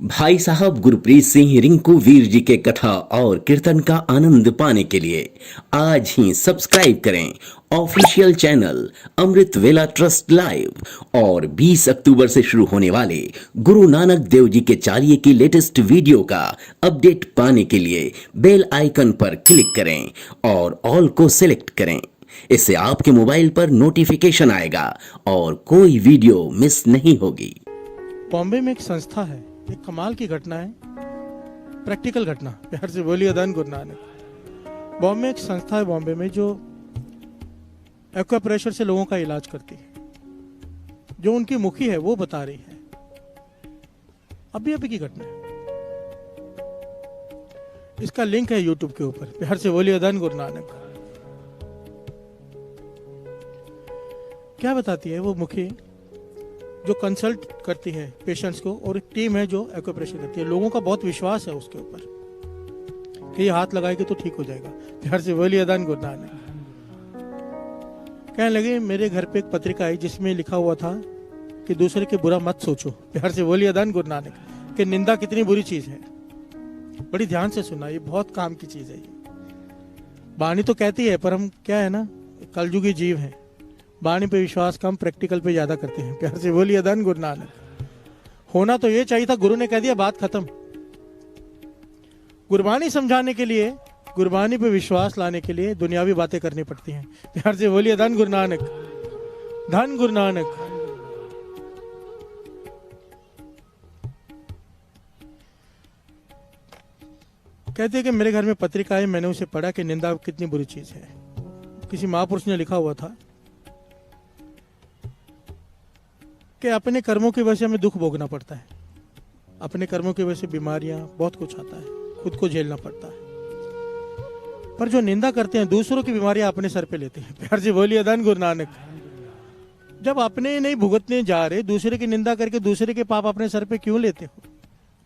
भाई साहब गुरप्रीत सिंह रिंकू वीर जी के कथा और कीर्तन का आनंद पाने के लिए आज ही सब्सक्राइब करें ऑफिशियल चैनल अमृत वेला ट्रस्ट लाइव और 20 अक्टूबर से शुरू होने वाले गुरु नानक देव जी के चालीहे की लेटेस्ट वीडियो का अपडेट पाने के लिए बेल आइकन पर क्लिक करें और ऑल को सिलेक्ट करें। इससे आपके मोबाइल पर नोटिफिकेशन आएगा और कोई वीडियो मिस नहीं होगी। बॉम्बे में एक संस्था है, एक कमाल की घटना है, प्रैक्टिकल घटना। प्यार से बोलिए धन गुरु नानक। बॉम्बे में एक संस्था है बॉम्बे में जो एक्वाप्रेशर से लोगों का इलाज करती है। जो उनकी मुखी है वो बता रही है, अभी अभी की घटना है। इसका लिंक है यूट्यूब के ऊपर। प्यार से बोलिए धन गुरु नानक। क्या बताती है वो मुखी जो कंसल्ट करती है पेशेंट्स को, और एक टीम है जो एक्वाप्रेशर करती है। लोगों का बहुत विश्वास है उसके ऊपर कि ये हाथ लगाएगी तो ठीक हो जाएगा। प्यार से बोलिए धन गुरु नानक। कहने लगे मेरे घर पे एक पत्रिका आई जिसमें लिखा हुआ था कि दूसरे के बुरा मत सोचो। प्यार से बोलिए धन गुरु नानक। कि निंदा कितनी बुरी चीज है। बड़ी ध्यान से सुना, ये बहुत काम की चीज है। ये वाणी तो कहती है, पर हम क्या है ना, कलयुगी जीव हैं। वाणी पे विश्वास कम, प्रैक्टिकल पे ज्यादा करते हैं। प्यार से बोलिए धन गुरु नानक। होना तो ये चाहिए था, गुरु ने कह दिया बात खत्म। गुरबानी समझाने के लिए, गुरबानी पे विश्वास लाने के लिए दुनियावी बातें करनी पड़ती हैं। प्यार से बोलिए धन गुरु नानक। धन गुरु नानक। कहते हैं कि मेरे घर में पत्रिका है, मैंने उसे पढ़ा कि निंदा कितनी बुरी चीज है। किसी महापुरुष ने लिखा हुआ था कि अपने कर्मों की वजह से हमें दुख भोगना पड़ता है। अपने कर्मों की वजह से बीमारियां, बहुत कुछ आता है, खुद को झेलना पड़ता है। पर जो निंदा करते हैं, दूसरों की बीमारियां अपने सर पे लेते हैं। प्यार से बोलिए धन गुरु नानक। जब अपने नहीं भुगतने जा रहे, दूसरे की निंदा करके दूसरे के पाप अपने सर पे क्यों लेते हो?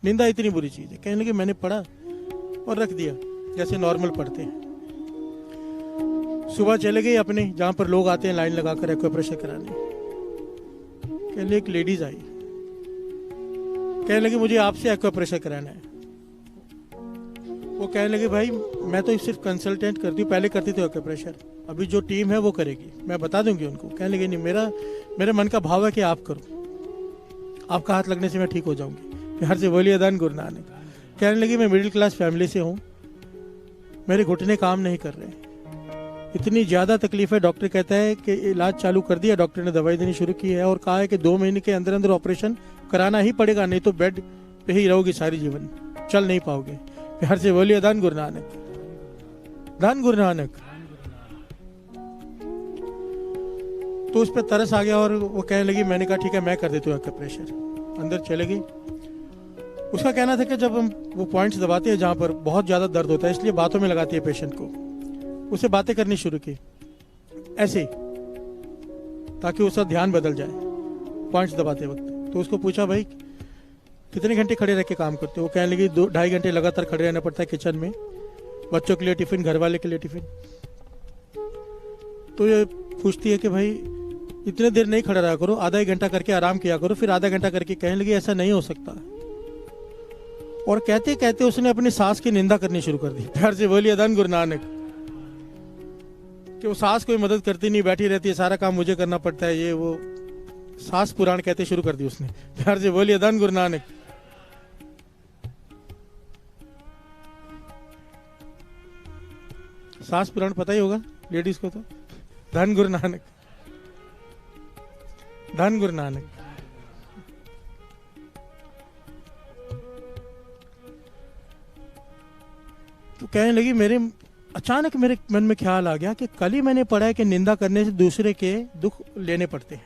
निंदा इतनी बुरी चीज है। कहने लगे मैंने पढ़ा और रख दिया, जैसे नॉर्मल पढ़ते हैं। सुबह चले गए अपने, जहां पर लोग आते हैं लाइन लगाकर एक्वाप्रेशर कराने। कहने एक लेडीज आई, कहने लगी मुझे आपसे एक्वाप्रेशर कराना है। वो कहने लगे भाई मैं तो सिर्फ कंसल्टेंट करती हूँ, पहले करती थी एक्वाप्रेशर, अभी जो टीम है वो करेगी, मैं बता दूंगी उनको। कहने लगे नहीं, मेरे मन का भाव है कि आप करो, आपका हाथ लगने से मैं ठीक हो जाऊंगी। प्यार से बोलिए धन गुरु नानक। कहने लगी मैं मिडिल क्लास फैमिली से हूँ, मेरे घुटने काम नहीं कर रहे, इतनी ज्यादा तकलीफ है। डॉक्टर कहता है कि इलाज चालू कर दिया, डॉक्टर ने दवाई देनी शुरू की है और कहा है कि 2 महीने के अंदर अंदर ऑपरेशन कराना ही पड़ेगा, नहीं तो बेड पे ही रहोगी सारी जीवन, चल नहीं पाओगे। प्यार से बोलिए धन गुरु नानक। धन गुरु नानक। तो उस पर तरस आ गया और वो कहने लगी, मैंने कहा ठीक है मैं कर देती हूँ एक्वाप्रेशर। अंदर चले गई। उसका कहना था कि जब हम वो पॉइंट्स दबाते हैं जहां पर बहुत ज्यादा दर्द होता है, इसलिए बातों में लगाती है पेशेंट को। उसे बातें करनी शुरू की ऐसे, ताकि उसका ध्यान बदल जाए पॉइंट्स दबाते वक्त। तो उसको पूछा भाई कितने घंटे खड़े रह के काम करते हो? वो कहने लगी 2-2.5 घंटे लगातार खड़े रहना पड़ता है किचन में, बच्चों के लिए टिफिन, घर वाले के लिए टिफिन। तो ये पूछती है कि भाई इतने देर नहीं खड़ा रहा करो, आधा 1 घंटा करके आराम किया करो, फिर आधा घंटा करके। कहने लगी ऐसा नहीं हो सकता। और कहते कहते उसने अपनी सास की निंदा करनी शुरू कर दी। प्यार से बोलिए धन गुरु नानक। कि वो सास कोई मदद करती नहीं, बैठी रहती है, सारा काम मुझे करना पड़ता है, ये वो सास पुराण कहते शुरू कर दी उसने। प्यार से बोलिए धन गुरु नानक। सास पुराण पता ही होगा लेडीज को तो। धन गुरु नानक। धन गुरु नानक। तो कहने लगी अचानक मेरे मन में ख्याल आ गया कि कल ही मैंने पढ़ा है कि निंदा करने से दूसरे के दुख लेने पड़ते हैं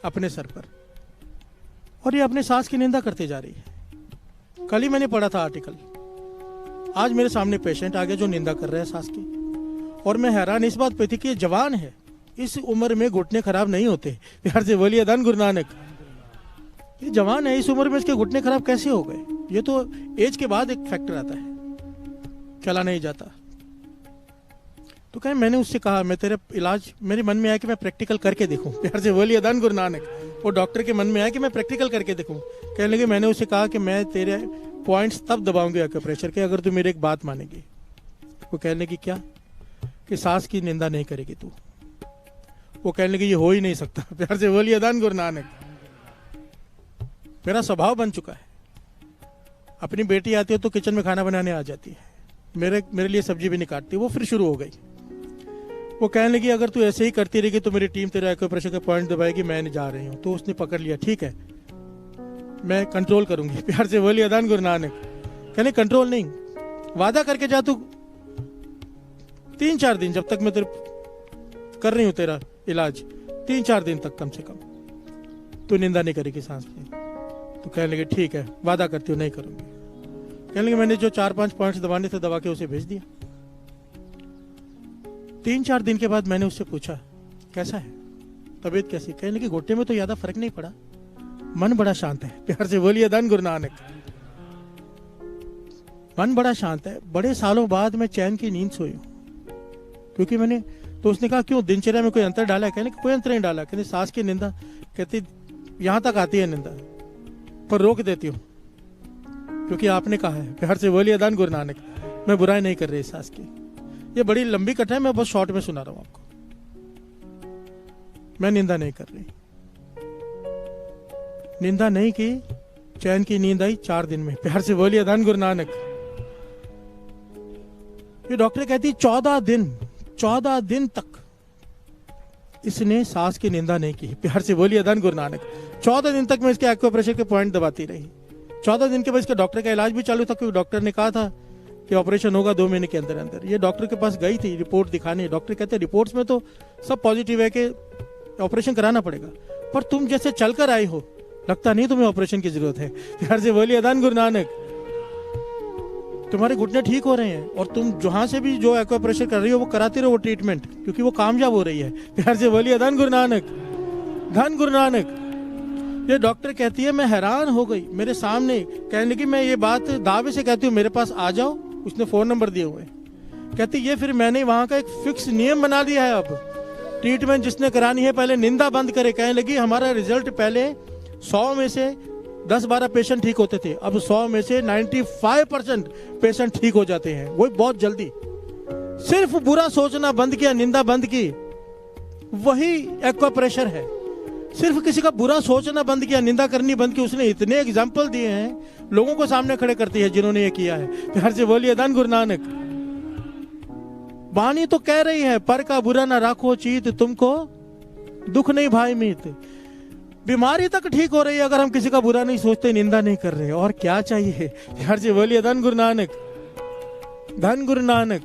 अपने सर पर, और ये अपने सास की निंदा करते जा रही है। कल ही मैंने पढ़ा था आर्टिकल, आज मेरे सामने पेशेंट आ गया जो निंदा कर रहा है सास की। और मैं हैरान इस बात पे थी कि ये जवान है, इस उम्र में घुटने खराब नहीं होते। प्यार से बोलिए धन गुरु नानक। ये जवान है, इस उम्र में इसके घुटने खराब कैसे हो गए? ये तो एज के बाद एक फैक्टर आता है, चला नहीं जाता। तो कहे मैंने उससे कहा मैं तेरे इलाज, मेरे मन में आया कि मैं प्रैक्टिकल करके देखूं। प्यार से बोलिए धन गुरु नानक। वो डॉक्टर के मन में आया कि मैं प्रैक्टिकल करके देखूं। कहने लगे, मैंने उसे कहा कि मैं तेरे पॉइंट्स तब दबाऊंगी एक्यूप्रेशर के अगर तू मेरी एक बात मानेगी। वो कहने लगी, क्या? कि सांस की निंदा नहीं करेगी तू। वो कहने लगी, ये हो ही नहीं सकता। प्यार से बोलिए दान गुरु नानक। मेरा स्वभाव बन चुका है, अपनी बेटी आती है तो किचन में खाना बनाने आ जाती है, मेरे लिए सब्जी भी नहीं काटती। वो फिर शुरू हो गई। वो कहने लगी, अगर तू ऐसे ही करती रहेगी तो मेरी टीम तेरा एक्यूप्रेशर का पॉइंट दबाएगी, मैं नहीं जा रही हूँ। तो उसने पकड़ लिया, ठीक है मैं कंट्रोल करूंगी। प्यार से बोलिए दान गुरु नानक। कहने, कंट्रोल नहीं, वादा करके जा तू 3-4 दिन, जब तक मैं तेरे कर रही हूं तेरा इलाज, 3-4 दिन तक कम से कम तू निंदा नहीं करेगी सांस की। तो कहने लगे, ठीक है वादा करती हूँ नहीं करूंगी। कहने लगे, मैंने जो 4-5 पॉइंट्स दबाने थे दबा के उसे भेज दिया। 3-4 दिन के बाद मैंने उससे पूछा, कैसा है, तबीयत कैसी? कहने लगी, घुटने में तो ज्यादा फर्क नहीं पड़ा, मन बड़ा शांत है। प्यार से बोलिए दान गुरु नानक। मन बड़ा शांत है, बड़े सालों बाद मैं चैन की नींद सोई हूं, क्योंकि मैंने तो उसने कहा, क्यों दिनचर्या में कोई अंतर डाला है? कहने कोई अंतर नहीं डाला। कहते सांस की निंदा, कहती यहां तक आती है निंदा, पर रोक देती हूँ क्योंकि आपने कहा है। प्यार से बोलिए दान गुरु नानक। मैं बुराई नहीं कर रही सांस की। ये बड़ी लंबी कथा है, मैं बस शॉर्ट में सुना रहा हूं आपको। मैं निंदा नहीं कर रही, निंदा नहीं की, चैन की नींद आई 4 दिन में। प्यार से बोलिए दान गुरु नानक। ये डॉक्टर कहती 14 दिन तक इसने सांस की निंदा नहीं की। प्यार से बोलिए दान गुरु नानक। 14 दिन तक मैं इसके एक्यूप्रेशर के पॉइंट दबाती रही। 14 दिन के बाद इसके डॉक्टर का इलाज भी चालू था, क्योंकि डॉक्टर ने कहा था कि ऑपरेशन होगा 2 महीने के अंदर अंदर। ये डॉक्टर के पास गई थी रिपोर्ट दिखाने। डॉक्टर कहते रिपोर्ट्स में तो सब पॉजिटिव है कि ऑपरेशन कराना पड़ेगा, पर तुम जैसे चलकर आई हो, लगता नहीं तुम्हें ऑपरेशन की जरूरत है। प्यार से बोलिए दान गुरु नानक। तुम्हारे घुटने ठीक हो रहे हैं, और तुम जहां से भी जो एक्यूप्रेशर कर रही हो वो कराती रहो वो ट्रीटमेंट, क्योंकि वो कामयाब हो रही है। प्यार से बोलिए दान गुरु नानक। धन गुरु नानक। ये डॉक्टर कहती है, मैं हैरान हो गई मेरे सामने। कहने लगी, मैं ये बात दावे से कहती हूँ, मेरे पास आ जाओ। उसने फोन नंबर दिए हुए। कहती ये फिर मैंने वहां का एक फिक्स नियम बना दिया है, अब ट्रीटमेंट जिसने करानी है पहले निंदा बंद करे। कहने लगी, हमारा रिजल्ट पहले 100 में से 10-12 पेशेंट ठीक होते थे, अब 100 में से 95% पेशेंट ठीक हो जाते हैं, वो बहुत जल्दी। सिर्फ बुरा सोचना बंद किया, निंदा बंद की, वही एक्यूप्रेशर है। सिर्फ किसी का बुरा सोचना बंद किया, निंदा करनी बंद की। उसने इतने एग्जाम्पल दिए हैं, लोगों को सामने खड़े करती है जिन्होंने ये किया है। प्यार से बोलिए दान गुरु नानक। वाणी तो कह रही है, पर का बुरा ना राखो चीत, तुमको दुख नहीं भाई मीत। बीमारी तक ठीक हो रही है अगर हम किसी का बुरा नहीं सोचते, निंदा नहीं कर रहे, और क्या चाहिए। प्यार से बोलिए धन गुरु नानक। धन गुरु नानक।